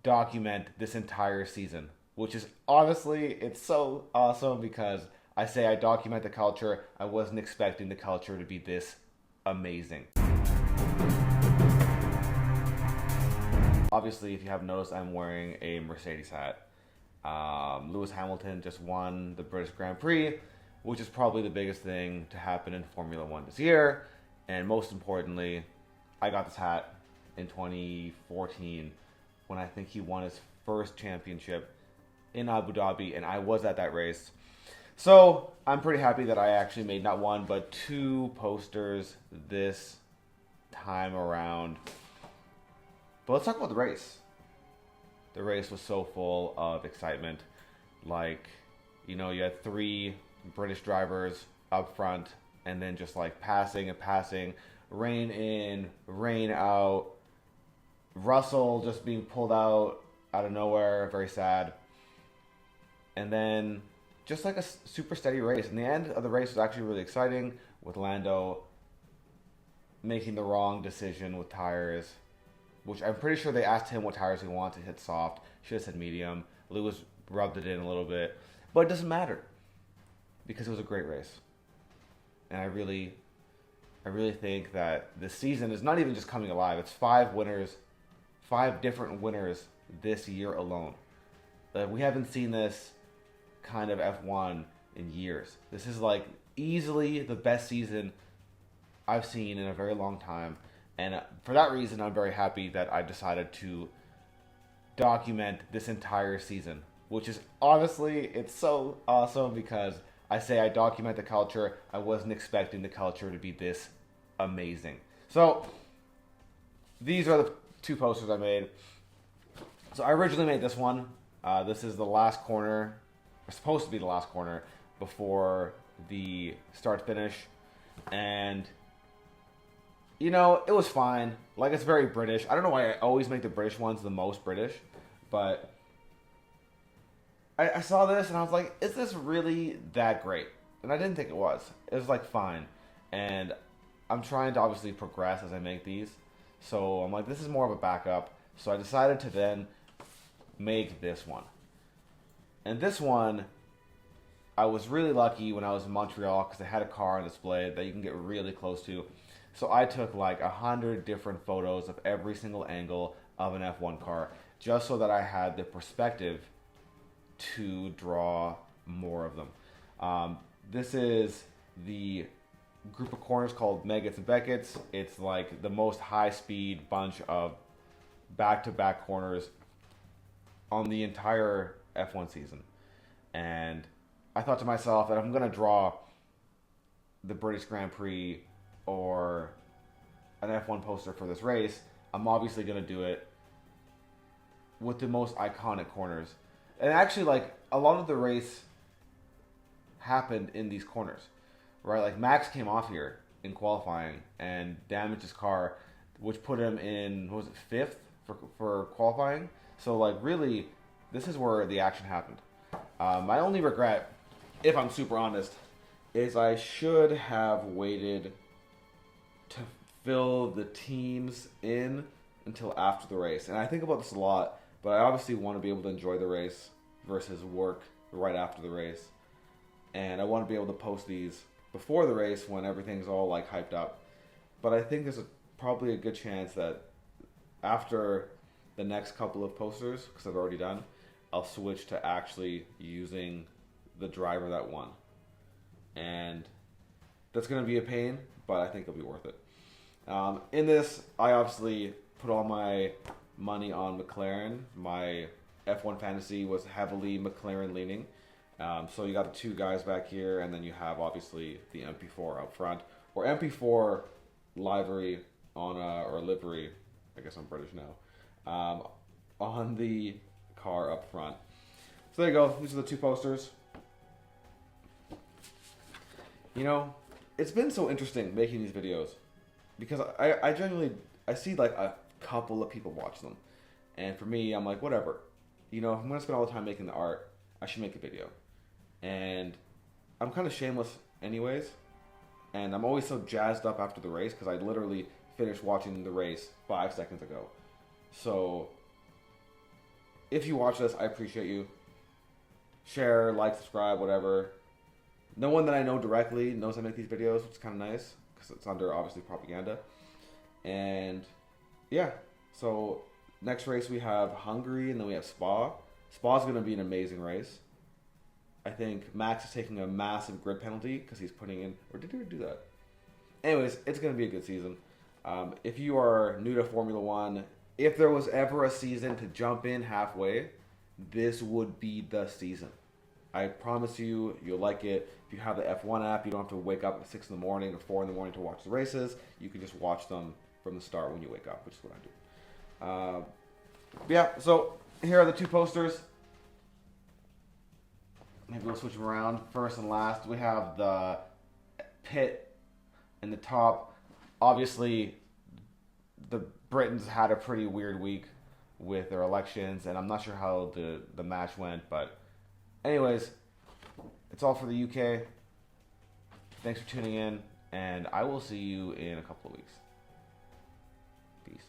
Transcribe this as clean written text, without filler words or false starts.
document this entire season, which is honestly, it's so awesome because I say I document the culture. I wasn't expecting the culture to be this amazing. Obviously, if you haven't noticed, I'm wearing a Mercedes hat. Lewis Hamilton just won the British Grand Prix, which is probably the biggest thing to happen in Formula One this year. And most importantly, I got this hat in 2014 when I think he won his first championship in Abu Dhabi, and I was at that race. So I'm pretty happy that I actually made not one but two posters this time around. But let's talk about the race. The race was so full of excitement. Like, you had three British drivers up front, and then just like passing and passing, rain in, rain out. Russell just being pulled out of nowhere, very sad. And then just like a super steady race. And the end of the race was actually really exciting with Lando making the wrong decision with tires, which I'm pretty sure they asked him what tires he wanted to hit soft. Should have said medium. Lewis rubbed it in a little bit. But it doesn't matter because it was a great race. And I really think that this season is not even just coming alive. It's 5 different winners this year alone. We haven't seen this kind of F1 in years. This is like easily the best season I've seen in a very long time. And for that reason, I'm very happy that I decided to document this entire season, which is honestly, it's so awesome because I say I document the culture. I wasn't expecting the culture to be this amazing. So these are the two posters I made. So I originally made this one. This is the last corner, or supposed to be the last corner before the start finish. And it was fine. Like, it's very British. I don't know why I always make the British ones the most British, but I saw this and I was like, is this really that great? And I didn't think it was. It was like fine. And I'm trying to obviously progress as I make these. So I'm like, this is more of a backup. So I decided to then make this one. And this one, I was really lucky when I was in Montreal because they had a car on display that you can get really close to. So I took like 100 different photos of every single angle of an F1 car just so that I had the perspective to draw more of them. This is the group of corners called Meggetts and Beckett's. It's like the most high-speed bunch of back-to-back corners on the entire F1 season. And I thought to myself that if I'm going to draw the British Grand Prix or an F1 poster for this race, I'm obviously going to do it with the most iconic corners. And actually, like, a lot of the race happened in these corners, right? Like, Max came off here in qualifying and damaged his car, which put him in, what was it, fifth for qualifying? So, like, really, this is where the action happened. My only regret, if I'm super honest, is I should have waited to fill the teams in until after the race. And I think about this a lot, but I obviously want to be able to enjoy the race versus work right after the race. And I want to be able to post these before the race when everything's all like hyped up. But I think there's probably a good chance that after the next couple of posters, because I've already done, I'll switch to actually using the driver that won. And that's going to be a pain, but I think it'll be worth it. In this, I obviously put all my money on McLaren. My F1 fantasy was heavily McLaren leaning. So you got the two guys back here, and then you have obviously the MP4 up front, or MP4 livery on or livery. I guess I'm British now. On the car up front. So there you go. These are the two posters. It's been so interesting making these videos because I genuinely see like a couple of people watch them, and for me, I'm like, whatever. If I'm gonna spend all the time making the art, I should make a video. And I'm kind of shameless anyways, and I'm always so jazzed up after the race because I literally finished watching the race 5 seconds ago. So if you watch this, I appreciate you. Share, like, subscribe, whatever. No one that I know directly knows I make these videos, which is kind of nice because it's under obviously propaganda. And yeah, so next race we have Hungary and then we have Spa. Spa's going to be an amazing race. I think Max is taking a massive grid penalty because he's putting in, or did he do that? Anyways, it's going to be a good season. If you are new to Formula One, if there was ever a season to jump in halfway, this would be the season. I promise you, you'll like it. If you have the F1 app, you don't have to wake up at 6 in the morning or 4 in the morning to watch the races. You can just watch them from the start when you wake up, which is what I do. Yeah, so here are the two posters. Maybe we'll switch them around. First and last, we have the pit in the top. Obviously, the Britons had a pretty weird week with their elections, and I'm not sure how the match went, but anyways, it's all for the UK. Thanks for tuning in, and I will see you in a couple of weeks. Peace.